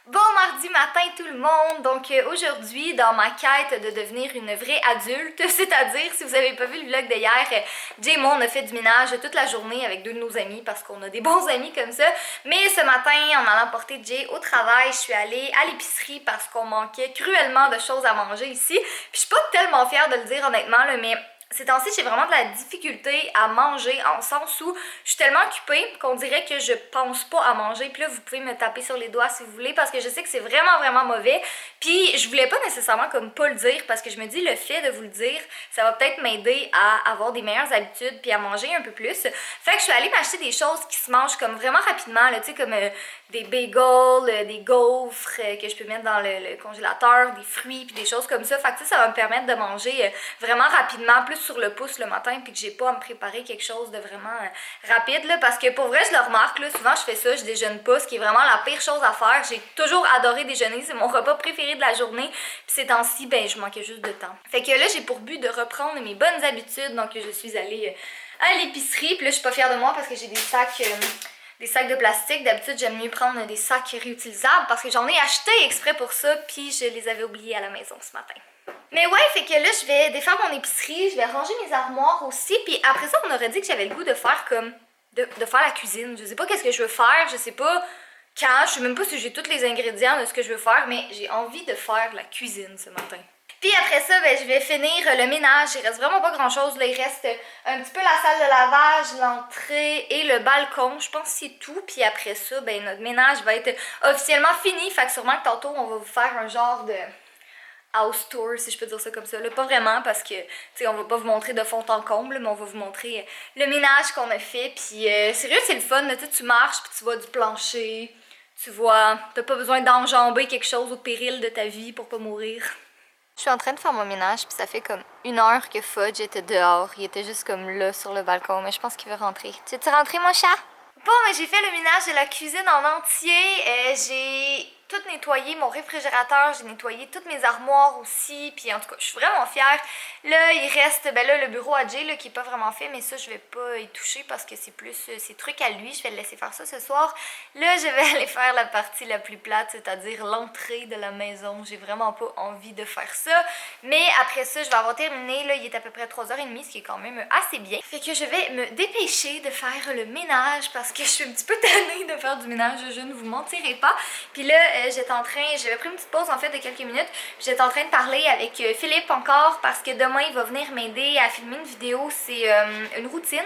Bon mardi matin tout le monde, donc aujourd'hui dans ma quête de devenir une vraie adulte, c'est-à-dire si vous avez pas vu le vlog d'hier, Jay et moi on a fait du ménage toute la journée avec deux de nos amis parce qu'on a des bons amis comme ça, mais ce matin en allant porter Jay au travail, je suis allée à l'épicerie parce qu'on manquait cruellement de choses à manger ici, puis je suis pas tellement fière de le dire honnêtement là, mais ces temps-ci, j'ai vraiment de la difficulté à manger en sens où je suis tellement occupée qu'on dirait que je pense pas à manger. Puis là, vous pouvez me taper sur les doigts si vous voulez parce que je sais que c'est vraiment mauvais. Puis je voulais pas nécessairement comme pas le dire parce que je me dis le fait de vous le dire, ça va peut-être m'aider à avoir des meilleures habitudes puis à manger un peu plus. Fait que je suis allée m'acheter des choses qui se mangent comme vraiment rapidement, tu sais, comme des bagels, des gaufres que je peux mettre dans le congélateur, des fruits puis des choses comme ça. Fait que ça va me permettre de manger vraiment rapidement, plus sur le pouce le matin puis que j'ai pas à me préparer quelque chose de vraiment rapide là, parce que pour vrai je le remarque là, souvent je fais ça, je déjeune pas, ce qui est vraiment la pire chose à faire. J'ai toujours adoré déjeuner, c'est mon repas préféré de la journée, puis ces temps-ci ben je manquais juste de temps. Fait que là j'ai pour but de reprendre mes bonnes habitudes, donc je suis allée à l'épicerie, puis là je suis pas fière de moi parce que j'ai des sacs de plastique. D'habitude, j'aime mieux prendre des sacs réutilisables parce que j'en ai acheté exprès pour ça, puis je les avais oubliés à la maison ce matin. Mais ouais, fait que là, je vais défaire mon épicerie, je vais ranger mes armoires aussi, puis après ça, on aurait dit que j'avais le goût de faire comme... de faire la cuisine. Je sais pas qu'est-ce que je veux faire, je sais pas quand, je sais même pas si j'ai tous les ingrédients de ce que je veux faire, mais j'ai envie de faire la cuisine ce matin. Puis après ça, ben, je vais finir le ménage. Il reste vraiment pas grand chose. Là, il reste un petit peu la salle de lavage, l'entrée et le balcon. Je pense que c'est tout. Puis après ça, ben, notre ménage va être officiellement fini. Fait que sûrement que tantôt, on va vous faire un genre de house tour, si je peux dire ça comme ça. Là, pas vraiment parce que, tu sais, on va pas vous montrer de fond en comble, mais on va vous montrer le ménage qu'on a fait. Puis sérieux, c'est le fun. Là, tu marches, puis tu vois du plancher. Tu vois, t'as pas besoin d'enjamber quelque chose au péril de ta vie pour pas mourir. Je suis en train de faire mon ménage, puis ça fait comme 1 heure que Fudge était dehors. Il était juste comme là sur le balcon, mais je pense qu'il veut rentrer. Tu veux-tu rentrer, mon chat? Bon, mais j'ai fait le ménage de la cuisine en entier. J'ai tout nettoyé mon réfrigérateur, j'ai nettoyé toutes mes armoires aussi, puis en tout cas, je suis vraiment fière. Là, il reste, ben là, le bureau à Jay, là, qui est pas vraiment fait, mais ça, je vais pas y toucher parce que c'est plus ses trucs à lui. Je vais le laisser faire ça ce soir. Là, je vais aller faire la partie la plus plate, c'est-à-dire l'entrée de la maison. J'ai vraiment pas envie de faire ça, mais après ça, je vais avoir terminé. Là, il est à peu près 3h30, ce qui est quand même assez bien. Fait que je vais me dépêcher de faire le ménage parce que je suis un petit peu tannée de faire du ménage, je ne vous mentirai pas. Puis là, j'avais pris une petite pause en fait de quelques minutes, puis j'étais en train de parler avec Philippe encore parce que demain il va venir m'aider à filmer une vidéo. C'est une routine,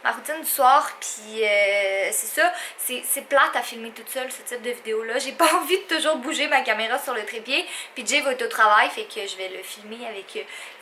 ma routine du soir, puis c'est ça, c'est plate à filmer toute seule ce type de vidéo là. J'ai pas envie de toujours bouger ma caméra sur le trépied, puis Jay va être au travail, fait que je vais le filmer avec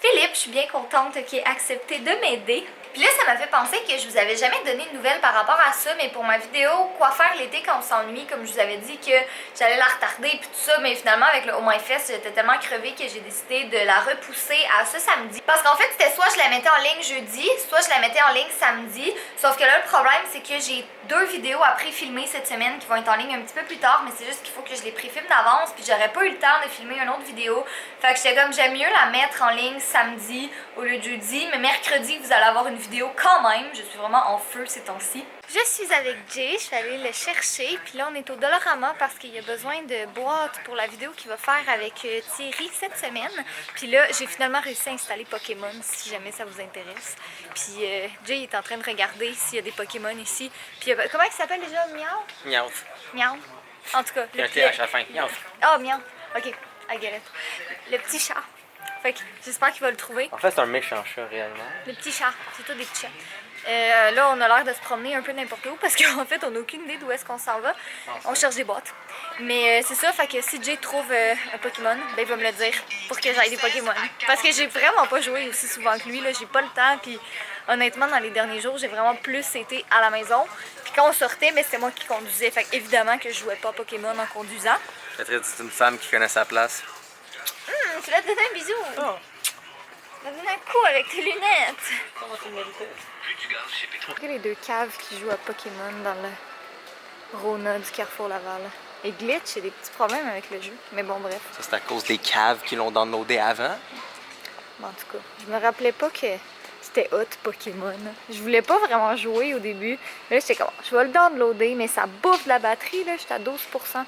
Philippe. Je suis bien contente qu'il ait accepté de m'aider. Puis là, ça m'a fait penser que je vous avais jamais donné de nouvelles par rapport à ça, mais pour ma vidéo quoi faire l'été quand on s'ennuie, comme je vous avais dit que j'allais la retarder puis tout ça, mais finalement avec le Oh My Fest, j'étais tellement crevée que j'ai décidé de la repousser à ce samedi. Parce qu'en fait, c'était soit je la mettais en ligne jeudi, soit je la mettais en ligne samedi. Sauf que là, le problème, c'est que j'ai 2 vidéos à pré-filmer cette semaine qui vont être en ligne un petit peu plus tard, mais c'est juste qu'il faut que je les pré-filme d'avance, puis j'aurais pas eu le temps de filmer une autre vidéo. Fait que j'étais comme, j'aime mieux la mettre en ligne samedi au lieu de jeudi, mais mercredi, vous allez avoir une vidéo quand même. Je suis vraiment en feu ces temps-ci. Je suis avec Jay, je suis allée le chercher, puis là on est au Dollarama parce qu'il y a besoin de boîtes pour la vidéo qu'il va faire avec Thierry cette semaine. Puis là, j'ai finalement réussi à installer Pokémon si jamais ça vous intéresse. Puis Jay est en train de regarder s'il y a des Pokémon ici. Puis comment il s'appelle déjà? Miaou? Miaou. Miaou. En tout cas. Il y a un TH à la fin. Miaou. Oh, Miaou. Ok, I get it. Le petit chat. Fait que j'espère qu'il va le trouver. En fait, c'est un méchant chat réellement. Le petit chat, c'est tout des petits chats. Là, on a l'air de se promener un peu n'importe où parce qu'en fait, on n'a aucune idée d'où est-ce qu'on s'en va. On cherche des boîtes. Mais c'est ça, fait que si Jay trouve un Pokémon, ben il va me le dire pour que j'aille des Pokémon. Parce que j'ai vraiment pas joué aussi souvent que lui, là. J'ai pas le temps, puis honnêtement, dans les derniers jours, j'ai vraiment plus été à la maison. Puis quand on sortait, ben c'était moi qui conduisais. Fait que évidemment que je jouais pas à Pokémon en conduisant. Peut-être que c'est une femme qui connaît sa place. Tu vas te donner un bisou. Oh. Tu vas te donner un coup avec tes lunettes. Comment tu le méritais? Regardez les 2 caves qui jouent à Pokémon dans le Rona du Carrefour Laval. Et Glitch, j'ai des petits problèmes avec le jeu. Mais bon, bref. Ça, c'est à cause des caves qui l'ont downloadé avant. Bon, en tout cas, je me rappelais pas que c'était hot Pokémon. Je voulais pas vraiment jouer au début. Mais là, j'étais comme, je vais le downloader, mais ça bouffe de la batterie, là. J'étais à 12%.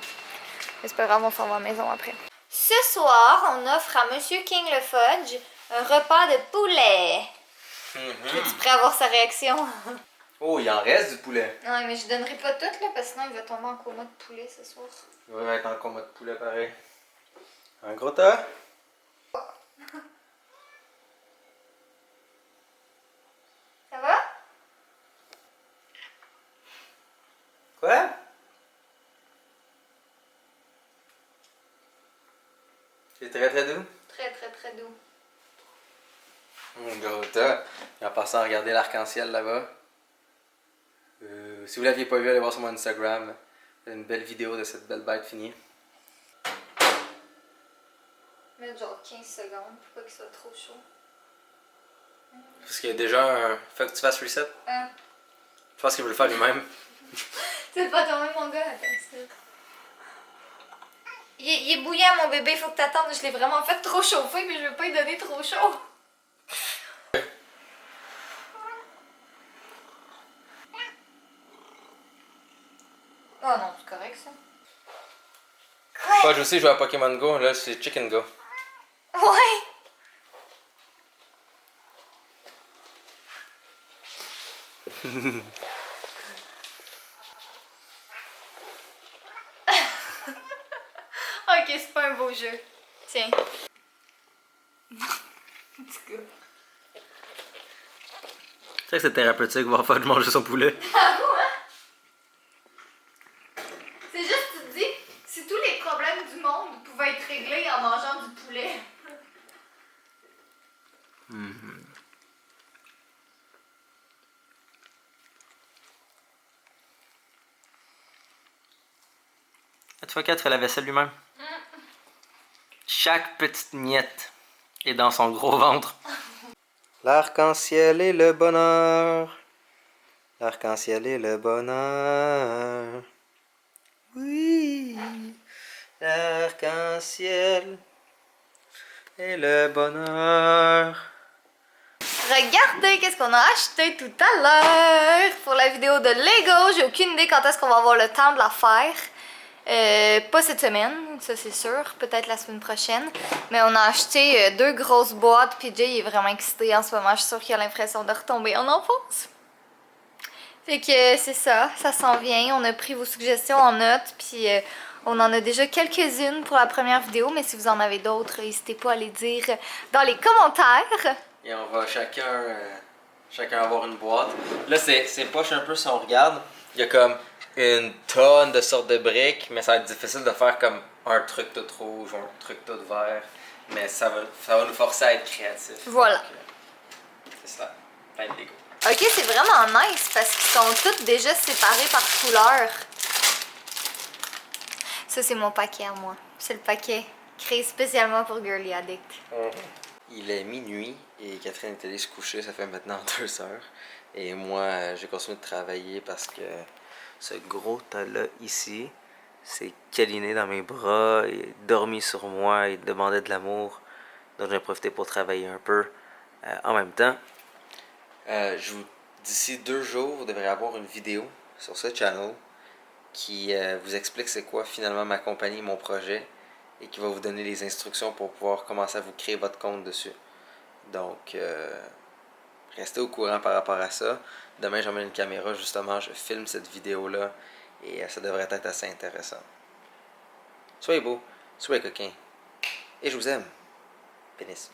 Mais c'est pas grave, on s'en va à la maison après. Ce soir, on offre à Monsieur King le Fudge un repas de poulet. Es-tu prêt à voir sa réaction? Oh, il en reste du poulet. Non, mais je donnerai pas tout, là, parce que sinon il va tomber en coma de poulet ce soir. Il va être en combat de poulet pareil. Un gros tas? Ça va? Quoi? C'est très très doux. Très, très, très doux. Un gros tas. Et en passant à regarder l'arc-en-ciel là-bas. Si vous l'aviez pas vu, allez voir sur mon Instagram. Il y a une belle vidéo de cette belle bête finie. Mettre genre 15 secondes pour pas qu'il soit trop chaud. Parce qu'il y a déjà un. Faut que tu fasses reset. Hein? Je pense qu'il veut le faire lui-même. C'est pas toi-même, mon gars, attends ça. Il est bouillant, mon bébé, faut que t'attendes. Je l'ai vraiment fait trop chauffer, mais je veux pas lui donner trop chaud. Oh non, c'est correct ça. Moi, je sais jouer à Pokémon Go, là c'est Chicken Go. Ouais! Ok, c'est pas un beau jeu. Tiens. Let's go. Tu sais que c'est thérapeutique voir faire de manger son poulet. Ah bon, hein? C'est juste, tu te dis, si tous les problèmes du monde pouvaient être réglés en mangeant du poulet. Cette fois qu'elle fait la vaisselle lui-même. Chaque petite miette est dans son gros ventre. L'arc-en-ciel et le bonheur. L'arc-en-ciel et le bonheur. Oui. L'arc-en-ciel et le bonheur. Regardez qu'est-ce qu'on a acheté tout à l'heure pour la vidéo de Lego. J'ai aucune idée quand est-ce qu'on va avoir le temps de la faire. Pas cette semaine, ça c'est sûr, peut-être la semaine prochaine. Mais on a acheté 2 grosses boîtes, puis Jay est vraiment excité en ce moment. Je suis sûre qu'il a l'impression de retomber en enfance. Fait que c'est ça, ça s'en vient. On a pris vos suggestions en note, puis on en a déjà quelques-unes pour la première vidéo. Mais si vous en avez d'autres, n'hésitez pas à les dire dans les commentaires. Et on va chacun avoir une boîte. Là, c'est poche un peu si on regarde. Il y a comme une tonne de sortes de briques, mais ça va être difficile de faire comme un truc tout rouge, un truc tout vert. Mais ça va nous forcer à être créatifs. Voilà. C'est ça. Plein de Lego. Ok, c'est vraiment nice parce qu'ils sont tous déjà séparés par couleur. Ça, c'est mon paquet à moi. C'est le paquet créé spécialement pour Girly Addict. Il est minuit et Catherine est allée se coucher, ça fait maintenant 2 heures. Et moi, j'ai continué de travailler parce que ce gros tas-là ici s'est câliné dans mes bras et dormi sur moi et demandait de l'amour. Donc j'ai profité pour travailler un peu en même temps. D'ici 2 jours, vous devrez avoir une vidéo sur ce channel qui vous explique c'est quoi finalement ma compagnie, mon projet, et qui va vous donner les instructions pour pouvoir commencer à vous créer votre compte dessus. Donc, restez au courant par rapport à ça. Demain, j'emmène une caméra, justement, je filme cette vidéo-là, et ça devrait être assez intéressant. Soyez beaux, soyez coquins, et je vous aime. Pénis.